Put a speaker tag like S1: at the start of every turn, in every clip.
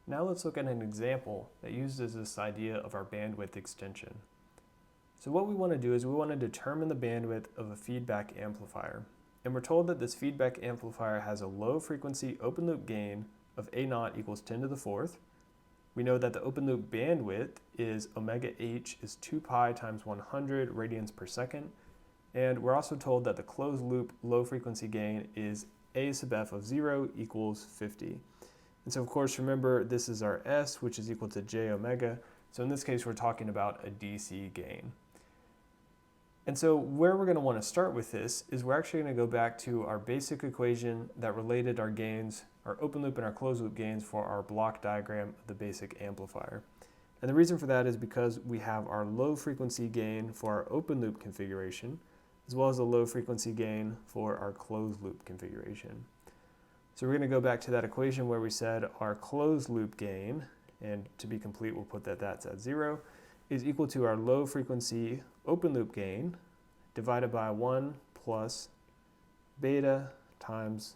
S1: Now let's look at an example that uses this idea of our bandwidth extension. So what we want to do is we want to determine the bandwidth of a feedback amplifier. And we're told that this feedback amplifier has a low frequency open loop gain of A0 equals 10 to the fourth. We know that the open loop bandwidth is omega h is 2 pi times 100 radians per second. And we're also told that the closed loop low frequency gain is A sub f of 0 equals 50. And so of course, remember, this is our S, which is equal to j omega. So in this case, we're talking about a DC gain. And so where we're going to want to start with this is we're actually going to go back to our basic equation that related our gains, our open loop and our closed loop gains for our block diagram of the basic amplifier. And the reason for that is because we have our low frequency gain for our open loop configuration, as well as a low frequency gain for our closed loop configuration. So we're going to go back to that equation where we said our closed loop gain, and to be complete, we'll put that that's at 0, is equal to our low frequency open loop gain divided by 1 plus beta times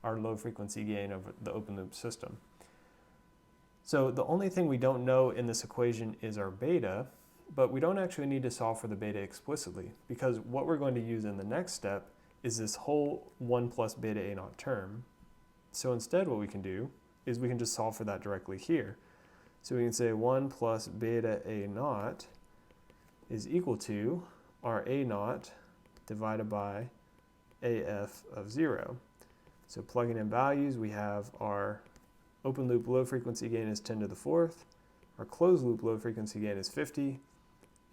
S1: our low frequency gain of the open loop system. So the only thing we don't know in this equation is our beta, but we don't actually need to solve for the beta explicitly, because what we're going to use in the next step is this whole 1 plus beta A0 term. So instead what we can do is we can just solve for that directly here. So we can say 1 plus beta A0 is equal to our A0 divided by AF of 0. So plugging in values, we have our open loop low frequency gain is 10 to the fourth, our closed loop low frequency gain is 50,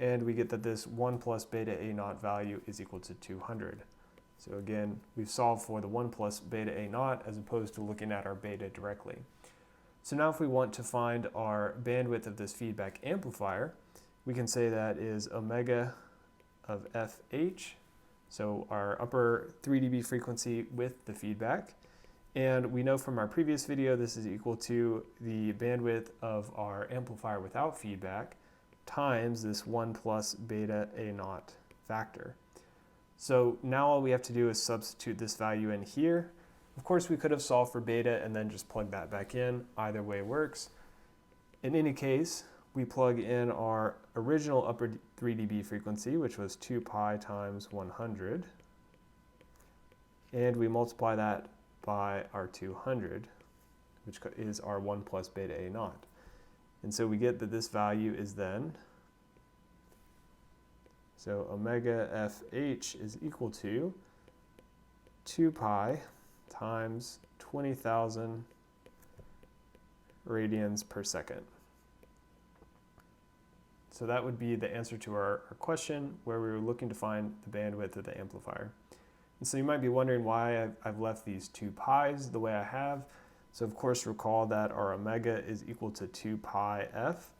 S1: and we get that this 1 plus beta A0 value is equal to 200. So again, we've solved for the 1 plus beta A0 as opposed to looking at our beta directly. So now if we want to find our bandwidth of this feedback amplifier, we can say that is omega of FH, so our upper 3 dB frequency with the feedback. And we know from our previous video this is equal to the bandwidth of our amplifier without feedback times this 1 plus beta A0 factor. So now all we have to do is substitute this value in here. Of course, we could have solved for beta and then just plug that back in. Either way works. In any case, we plug in our original upper 3 dB frequency, which was 2 pi times 100, and we multiply that by our 200, which is our 1 plus beta A0. And so we get that this value is then, so omega FH is equal to 2 pi times 20,000 radians per second. So that would be the answer to our question where we were looking to find the bandwidth of the amplifier. And so you might be wondering why I've left these 2 pi's the way I have. So of course recall that our omega is equal to 2 pi f.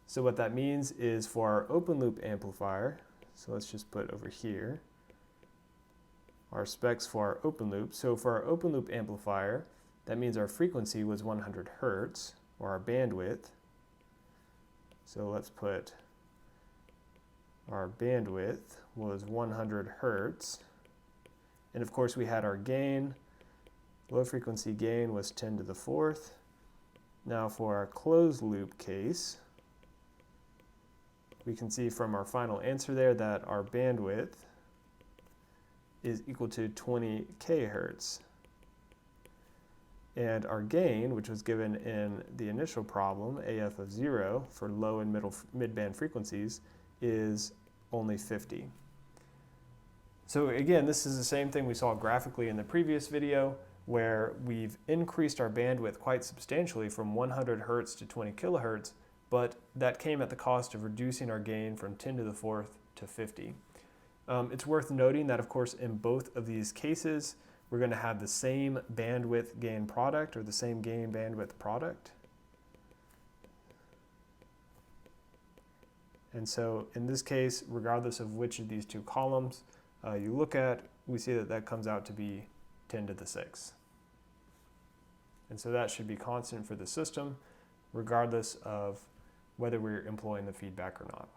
S1: So what that means is for our open loop amplifier, so let's just put over here our specs for our open loop. So for our open loop amplifier, that means our frequency was 100 hertz, or our bandwidth. So let's put our bandwidth was 100 hertz. And of course we had our gain. Low frequency gain was 10 to the fourth. Now for our closed loop case, we can see from our final answer there that our bandwidth is equal to 20 kHz. And our gain, which was given in the initial problem, AF of 0 for low and mid-band frequencies, is only 50. So again, this is the same thing we saw graphically in the previous video, where we've increased our bandwidth quite substantially from 100 hertz to 20 kilohertz, but that came at the cost of reducing our gain from 10 to the fourth to 50. It's worth noting that, of course, in both of these cases, we're going to have the same bandwidth gain product, or the same gain bandwidth product. And so in this case, regardless of which of these two columns you look at, we see that that comes out to be 10 to the 6. And so that should be constant for the system, regardless of whether we're employing the feedback or not.